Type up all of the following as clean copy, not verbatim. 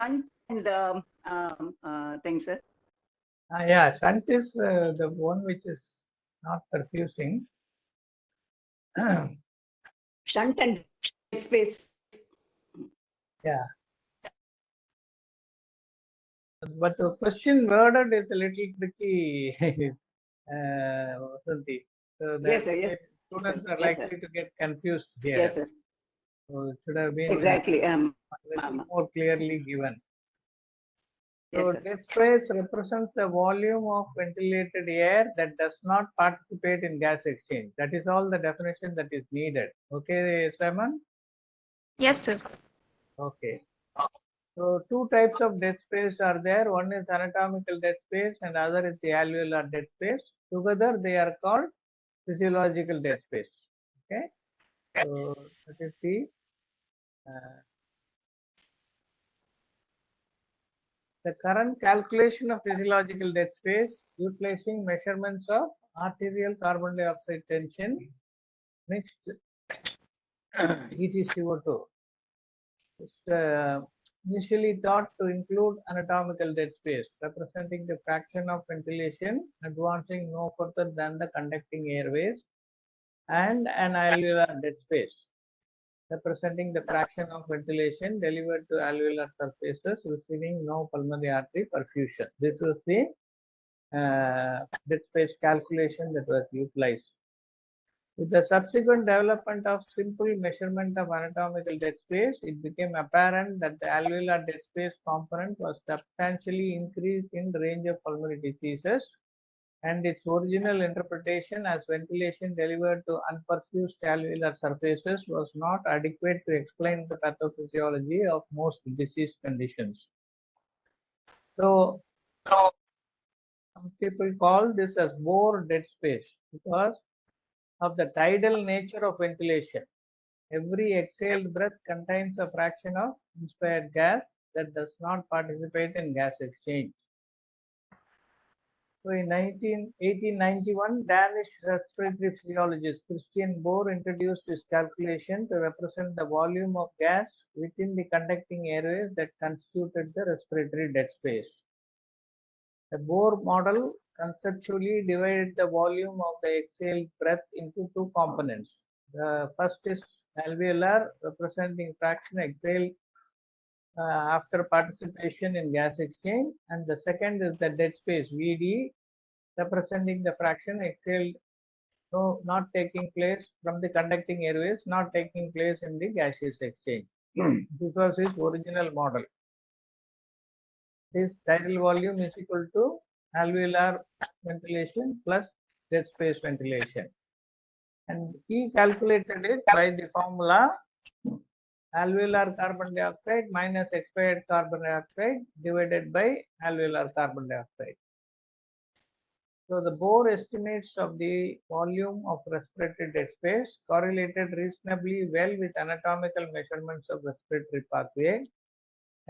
shunt and the thing, sir? Yeah, shunt is the one which is not perfusing. Shunt and dead space. Yeah. But the question worded is a little tricky, Vasanthi. So that Yes, sir. Yes, students sir. are Yes, sir. likely to get confused here. Yes, sir. So it should have been Exactly. a little more clearly given. Yes, So sir. dead space represents the volume of ventilated air that does not participate in gas exchange. That is all the definition that is needed. Okay, Simon? Yes, sir. Okay. So two types of dead space are there. One is anatomical dead space and other is the alveolar dead space. Together they are called physiological dead space. Okay. So that is the current calculation of physiological dead space utilizing measurements of arterial carbon dioxide tension mixed EtCO2. It's initially thought to include anatomical dead space, representing the fraction of ventilation advancing no further than the conducting airways, and an alveolar dead space, representing the fraction of ventilation delivered to alveolar surfaces receiving no pulmonary artery perfusion. This was the dead space calculation that was utilized. With the subsequent development of simple measurement of anatomical dead space, it became apparent that the alveolar dead space component was substantially increased in the range of pulmonary diseases, and its original interpretation as ventilation delivered to unperfused alveolar surfaces was not adequate to explain the pathophysiology of most disease conditions. So, some people call this as Bohr dead space because of the tidal nature of ventilation. Every exhaled breath contains a fraction of inspired gas that does not participate in gas exchange. So in 1891, Danish respiratory physiologist Christian Bohr introduced this calculation to represent the volume of gas within the conducting airways that constituted the respiratory dead space. The Bohr model conceptually divided the volume of the exhaled breath into two components. The first is alveolar, representing fraction exhaled after participation in gas exchange, and the second is the dead space VD, representing the fraction exhaled not taking place from the conducting airways, not taking place in the gaseous exchange. This was his original model. This tidal volume is equal to alveolar ventilation plus dead space ventilation. And he calculated it by the formula alveolar carbon dioxide minus expired carbon dioxide divided by alveolar carbon dioxide. So the Bohr estimates of the volume of respiratory dead space correlated reasonably well with anatomical measurements of respiratory pathway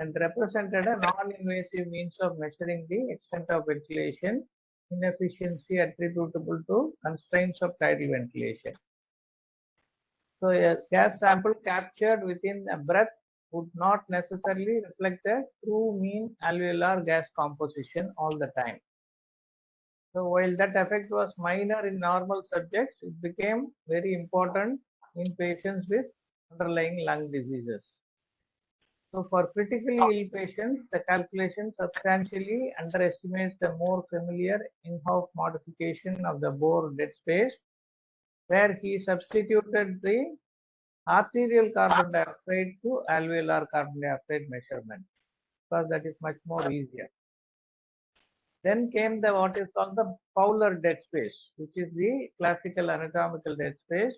and represented a non-invasive means of measuring the extent of ventilation inefficiency attributable to constraints of tidal ventilation. So a gas sample captured within a breath would not necessarily reflect the true mean alveolar gas composition all the time. So while that effect was minor in normal subjects, it became very important in patients with underlying lung diseases. So for critically ill patients, the calculation substantially underestimates the more familiar in-house modification of the Bohr dead space, where he substituted the arterial carbon dioxide to alveolar carbon dioxide measurement, because that is much more easier. Then came the what is called the Fowler dead space, which is the classical anatomical dead space.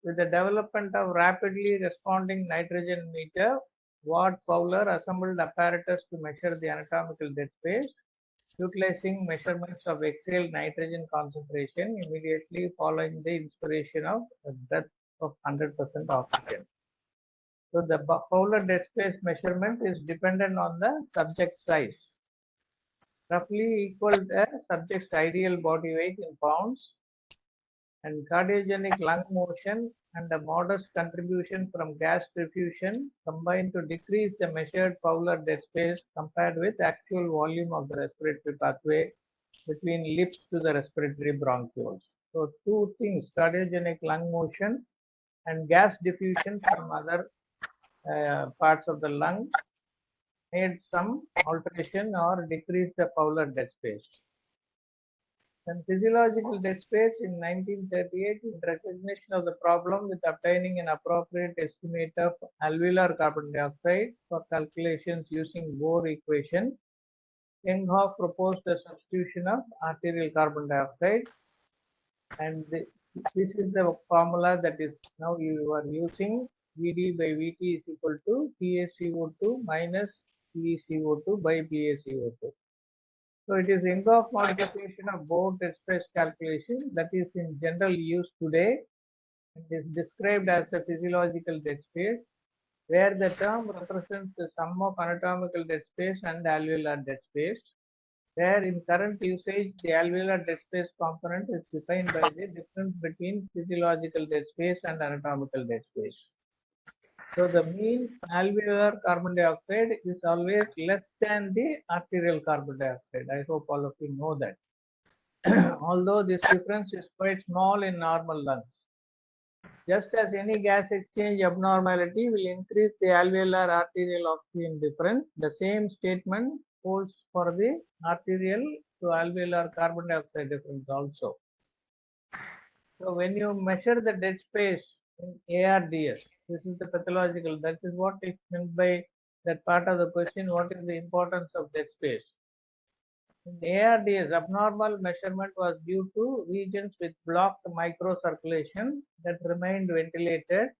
With the development of rapidly responding nitrogen meter, Ward Fowler assembled apparatus to measure the anatomical dead space, utilizing measurements of exhaled nitrogen concentration immediately following the inspiration of a breath of 100% oxygen. So the Fowler dead space measurement is dependent on the subject size, roughly equal to subject's ideal body weight in pounds, and cardiogenic lung motion and a modest contribution from gas diffusion combine to decrease the measured Fowler dead space compared with actual volume of the respiratory pathway between lips to the respiratory bronchioles. So two things, cardiogenic lung motion and gas diffusion from other parts of the lung made some alteration or decrease the Fowler dead space. Then physiological dead space in 1938, in recognition of the problem with obtaining an appropriate estimate of alveolar carbon dioxide for calculations using Bohr equation, Enghoff proposed the substitution of arterial carbon dioxide, and this is the formula that is now you are using. Vd by Vt is equal to PaCO2 minus PeCO2 by PaCO2. So it is Enghoff modification of Bohr dead space calculation that is in general use today. It is described as the physiological dead space, where the term represents the sum of anatomical dead space and alveolar dead space, where in current usage the alveolar dead space component is defined by the difference between physiological dead space and anatomical dead space. So the mean alveolar carbon dioxide is always less than the arterial carbon dioxide. I hope all of you know that. Although this difference is quite small in normal lungs. Just as any gas exchange abnormality will increase the alveolar arterial oxygen difference, the same statement holds for the arterial to alveolar carbon dioxide difference also. So when you measure the dead space in ARDS, this is the pathological, that is what is meant by that part of the question, what is the importance of dead space? In ARDS, abnormal measurement was due to regions with blocked microcirculation that remained ventilated.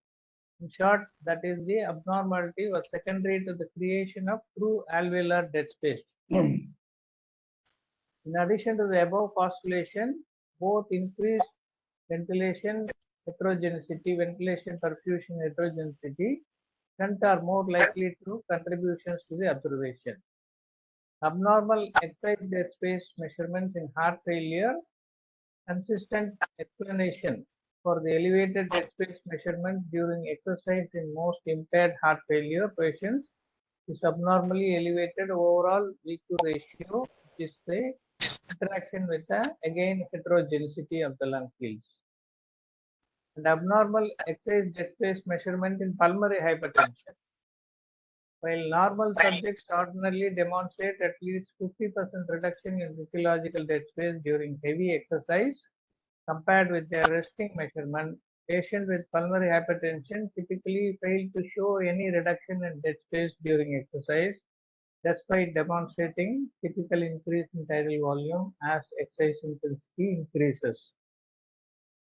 In short, that is the abnormality was secondary to the creation of true alveolar dead space. In addition to the above postulation, both increased ventilation heterogeneity, ventilation perfusion heterogeneity, shunt are more likely to contributions to the observation. Abnormal excised dead space measurements in heart failure, consistent explanation for the elevated dead space measurement during exercise in most impaired heart failure patients is abnormally elevated overall VQ ratio, which is the interaction with the again heterogeneity of the lung fields. And abnormal excised dead space measurement in pulmonary hypertension. While normal subjects ordinarily demonstrate at least 50% reduction in physiological dead space during heavy exercise, compared with their resting measurement, patients with pulmonary hypertension typically fail to show any reduction in dead space during exercise, despite demonstrating typical increase in tidal volume as exercise intensity increases.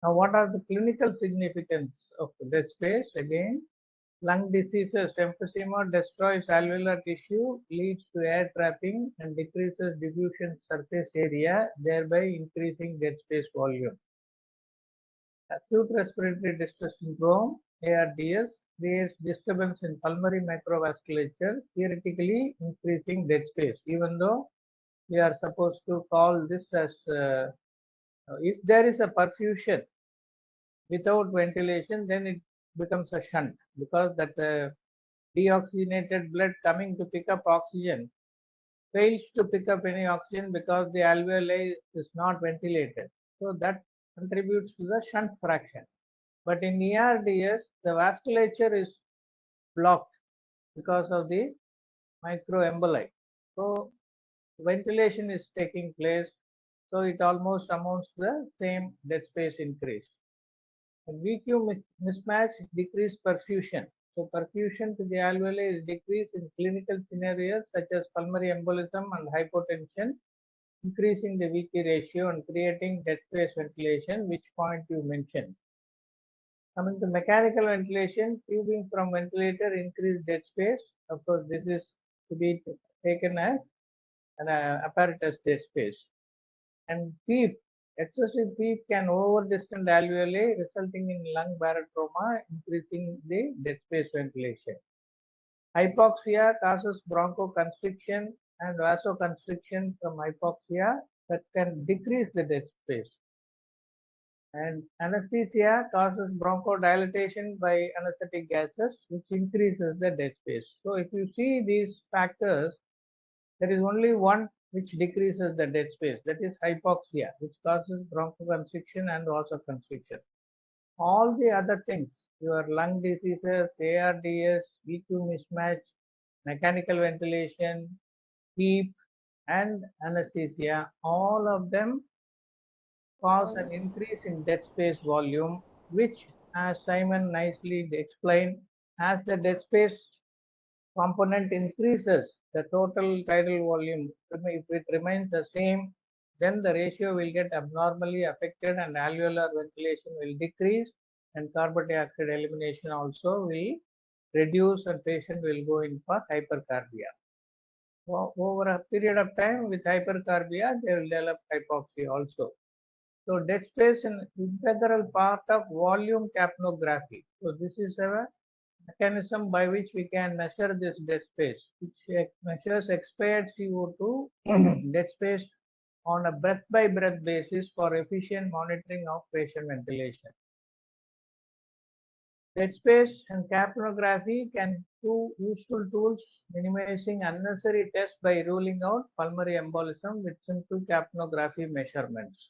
Now, what are the clinical significance of dead space? Again, lung diseases, emphysema destroys alveolar tissue, leads to air trapping and decreases diffusion surface area, thereby increasing dead space volume. Acute respiratory distress syndrome, ARDS, creates disturbance in pulmonary microvasculature, theoretically increasing dead space, even though we are supposed to call this as, if there is a perfusion without ventilation, then it becomes a shunt, because that deoxygenated blood coming to pick up oxygen fails to pick up any oxygen because the alveoli is not ventilated. So that contributes to the shunt fraction. But in ARDS, the vasculature is blocked because of the microemboli. So ventilation is taking place. So it almost amounts to the same dead space increase. And VQ mismatch, decreased perfusion. So perfusion to the alveoli is decreased in clinical scenarios such as pulmonary embolism and hypotension, increasing the VQ ratio and creating dead space ventilation, which point you mentioned. Coming to mechanical ventilation, tubing from ventilator increased dead space. Of course, this is to be taken as an apparatus dead space. And PEEP, excessive PEEP can over-distend alveoli, resulting in lung barotrauma, increasing the dead space ventilation. Hypoxia causes bronchoconstriction and vasoconstriction from hypoxia that can decrease the dead space. And anesthesia causes bronchodilation by anesthetic gases, which increases the dead space. So if you see these factors, there is only one which decreases the dead space, that is hypoxia, which causes bronchoconstriction and vasoconstriction. All the other things, your lung diseases, ARDS, V2 mismatch, mechanical ventilation, PEEP, and anesthesia, all of them cause an increase in dead space volume, which, as Simon nicely explained, as the dead space component increases, the total tidal volume, if it remains the same, then the ratio will get abnormally affected and alveolar ventilation will decrease, and carbon dioxide elimination also will reduce, and patient will go in for hypercarbia. Over a period of time with hypercarbia, they will develop hypoxia also. So dead space is an integral part of volume capnography. So this is a mechanism by which we can measure this dead space, which measures expired CO2 dead space on a breath by breath basis for efficient monitoring of patient ventilation. Dead space and capnography can be useful tools minimizing unnecessary tests by ruling out pulmonary embolism with simple capnography measurements.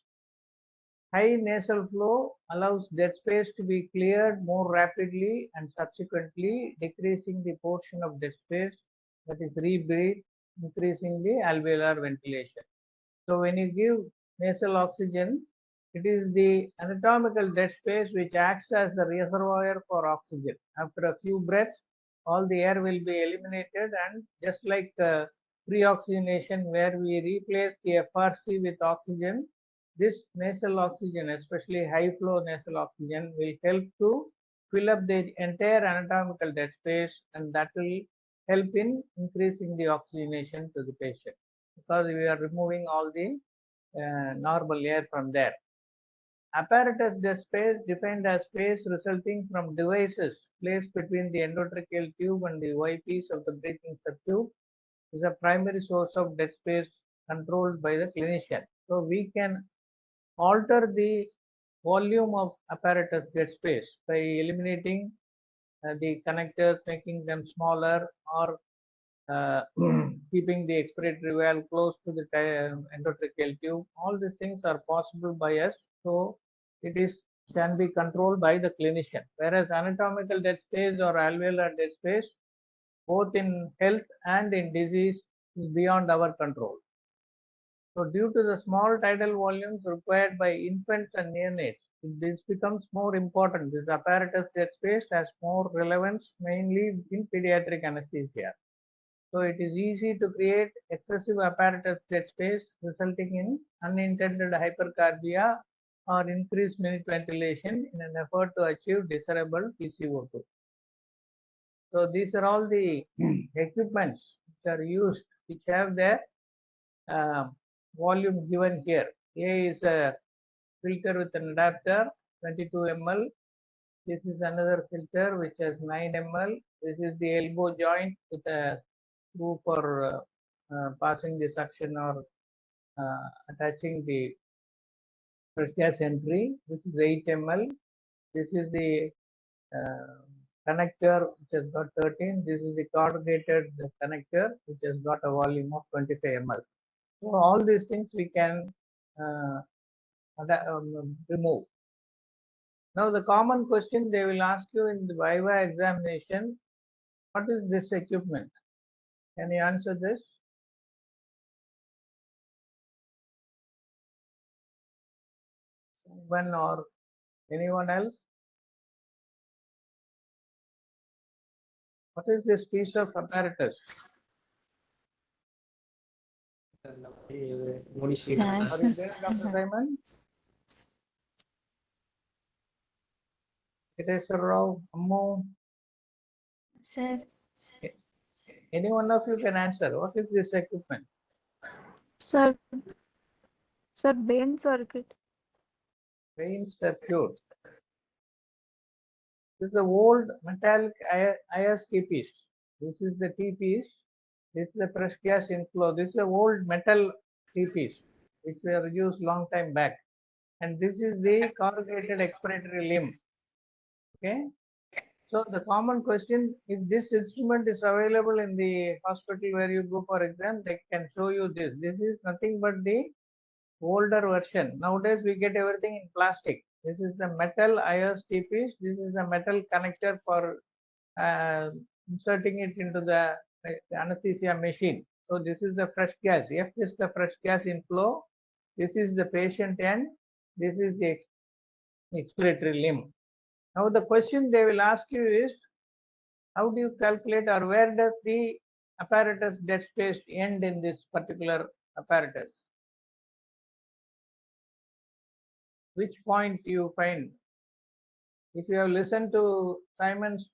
High nasal flow allows dead space to be cleared more rapidly and subsequently decreasing the portion of dead space that is rebreathed, increasing the alveolar ventilation. So when you give nasal oxygen, it is the anatomical dead space which acts as the reservoir for oxygen. After a few breaths, all the air will be eliminated, and just like pre-oxygenation where we replace the FRC with oxygen, this nasal oxygen, especially high flow nasal oxygen, will help to fill up the entire anatomical dead space, and that will help in increasing the oxygenation to the patient, because we are removing all the normal air from there. Apparatus dead space, defined as space resulting from devices placed between the endotracheal tube and the Y-piece of the breathing subtube, is a primary source of dead space controlled by the clinician. So we can alter the volume of apparatus dead space by eliminating the connectors, making them smaller, or uh, keeping the expiratory valve close to the endotracheal tube. All these things are possible by us, so it is can be controlled by the clinician. Whereas anatomical dead space or alveolar dead space, both in health and in disease, is beyond our control. So due to the small tidal volumes required by infants and neonates, this becomes more important. This apparatus dead space has more relevance mainly in pediatric anesthesia. So it is easy to create excessive apparatus dead space resulting in unintended hypercarbia or increased minute ventilation in an effort to achieve desirable PCO2. So these are all the equipments which are used, which have their volume given here. A is a filter with an adapter 22 ml. This is another filter which has 9 ml. This is the elbow joint with a screw for passing the suction or attaching the fresh gas entry. This is 8 ml. This is the connector which has got 13. This is the corrugated connector which has got a volume of 25 ml. So all these things we can remove. Now the common question they will ask you in the Viva examination, what is this equipment? Can you answer this? Someone or anyone else? What is this piece of apparatus? Are you there, Dr. Simon? It is a raw ammo. Sir, Any one of you can answer. What is this equipment? sir, brain circuit. Vein circuit. This is the old metallic IST piece. This is the T piece. This is the fresh gas inflow. This is the old metal T piece which were used long time back. and this is the corrugated expiratory limb. Okay. So the common question, if this instrument is available in the hospital where you go for exam, they can show you this. This is nothing but the older version. Nowadays we get everything in plastic. This is the metal IST piece. This is the metal connector for inserting it into the anesthesia machine. So this is the fresh gas. F is the fresh gas inflow. This is the patient end. This is the expiratory limb. Now the question they will ask you is, how do you calculate, or where does the apparatus dead space end in this particular apparatus? Which point you find? If you have listened to Simon's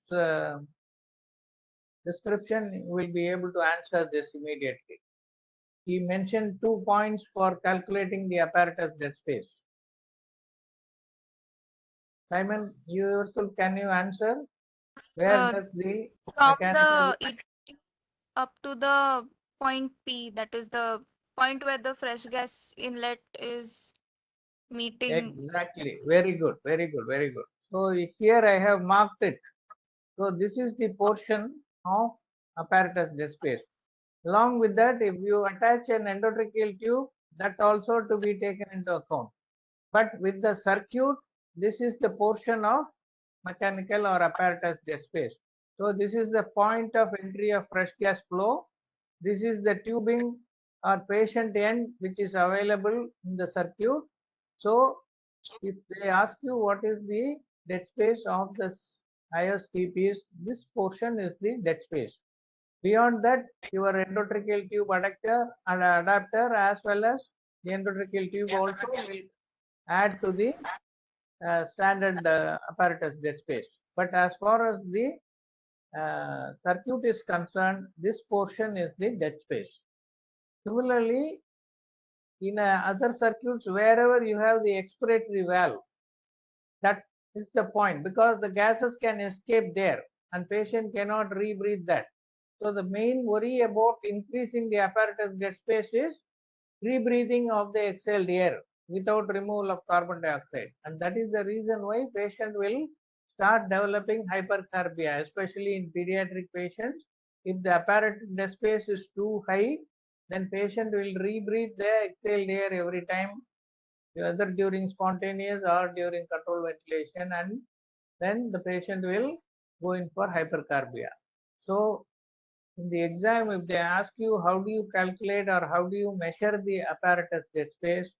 description, you will be able to answer this immediately. He mentioned 2 points for calculating the apparatus dead space. Simon, you yourself, can you answer? Where does the From mechanical the it up to the point P, that is the point where the fresh gas inlet is meeting. exactly? Very good, very good, very good. So here I have marked it. So this is the portion of apparatus dead space. Along with that, if you attach an endotracheal tube, that also to be taken into account. But with the circuit, this is the portion of mechanical or apparatus dead space. So this is the point of entry of fresh gas flow. This is the tubing or patient end which is available in the circuit. So if they ask you what is the dead space of this ISTPs, this portion is the dead space. Beyond that, your endotracheal tube adapter as well as the endotracheal tube also will add to the standard apparatus dead space. But as far as the circuit is concerned, this portion is the dead space. Similarly, in other circuits, wherever you have the expiratory valve, that is the point, because the gases can escape there and patient cannot rebreathe that. So the main worry about increasing the apparatus dead space is rebreathing of the exhaled air without removal of carbon dioxide, and that is the reason why patient will start developing hypercarbia, especially in pediatric patients. If the apparatus dead space is too high, then patient will rebreathe the exhaled air every time, whether during spontaneous or during controlled ventilation, and then the patient will go in for hypercarbia. So in the exam, if they ask you how do you calculate or how do you measure the apparatus dead space,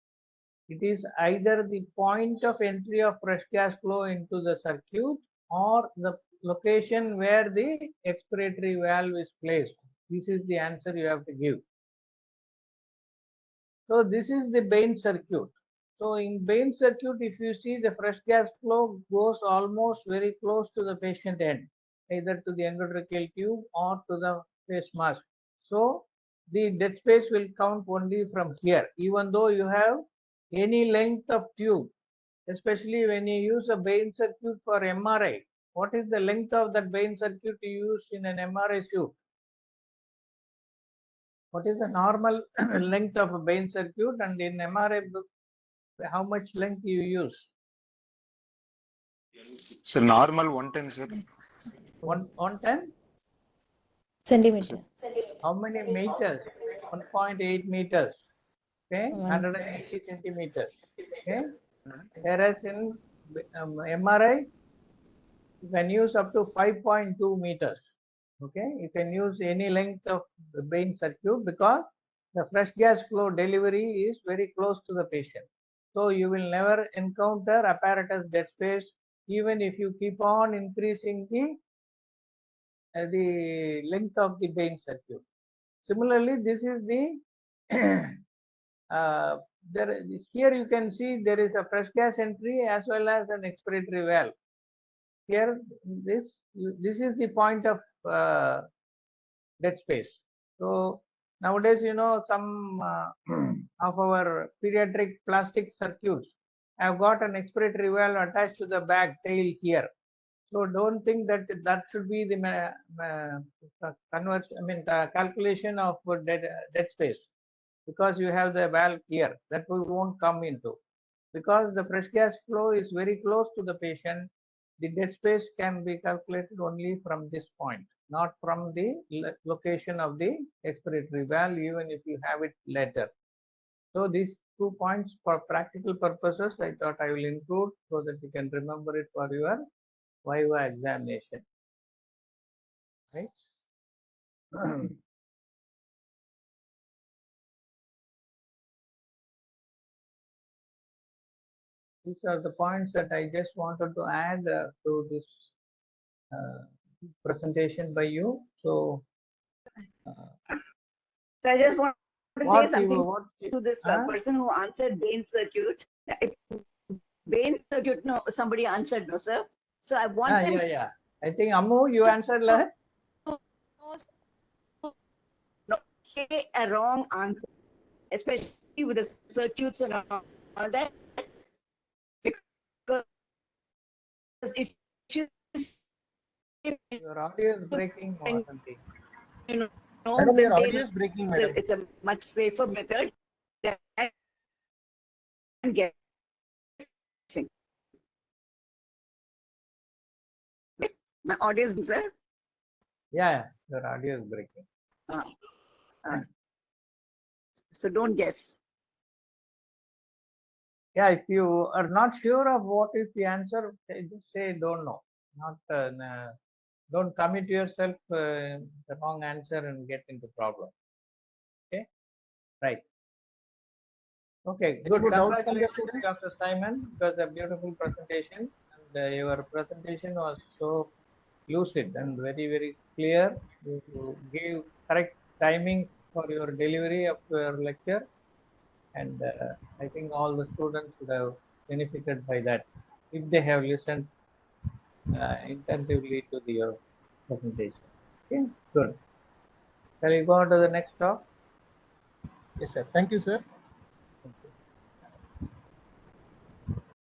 it is either the point of entry of fresh gas flow into the circuit or the location where the expiratory valve is placed. This is the answer you have to give. So this is the Bain circuit. So in Bain circuit, if you see, the fresh gas flow goes almost very close to the patient end, either to the endotracheal tube or to the face mask. So the dead space will count only from here, even though you have any length of tube, especially when you use a Bain circuit for MRI. What is the length of that Bain circuit you use in an MRI suit? What is the normal length of a Bain circuit, and in MRI book, how much length you use? So normal 110, sir. 110? Centimeter. How many meters? 1.8 meters. Okay, 180 centimeters. Okay, whereas in MRI, you can use up to 5.2 meters. Okay, you can use any length of the Bain circuit because the fresh gas flow delivery is very close to the patient. So you will never encounter apparatus dead space even if you keep on increasing the length of the Bain circuit. Similarly, this is the here you can see there is a fresh gas entry as well as an expiratory valve. Here, this is the point of dead space. So nowadays, you know, some of our pediatric plastic circuits have got an expiratory valve attached to the back tail here. So don't think that that should be the calculation of dead space, because you have the valve here that we won't come into. because the fresh gas flow is very close to the patient, the dead space can be calculated only from this point, not from the location of the expiratory valve, even if you have it later. So these 2 points for practical purposes, I thought I will include so that you can remember it for your Viva examination. Right? These are the points that I just wanted to add to this presentation by you. So, So I just want to say what something you, to this person who answered vein circuit. Vein circuit, no, somebody answered, no, sir. So I want them yeah. I think Ammu, you answered that. not say a wrong answer, especially with the circuits and all that. Because if you Your audio is breaking or something. know, Madam, your then audio is breaking, madam. it's a much safer method than guessing. My audio is, sir. Yeah, your audio is breaking. So don't guess. Yeah, if you are not sure of what is the answer, just say don't know. Not don't commit yourself the wrong answer and get into problem. Okay, right. Okay, good. Any more doubts from the Congratulations, students? Dr. Simon. It was a beautiful presentation, and your presentation was so lucid and very, very clear. You gave correct timing for your delivery of your lecture, and I think all the students would have benefited by that if they have listened intensively to your presentation. Okay, good. Shall we go on to the next talk? Yes, sir. Thank you, sir.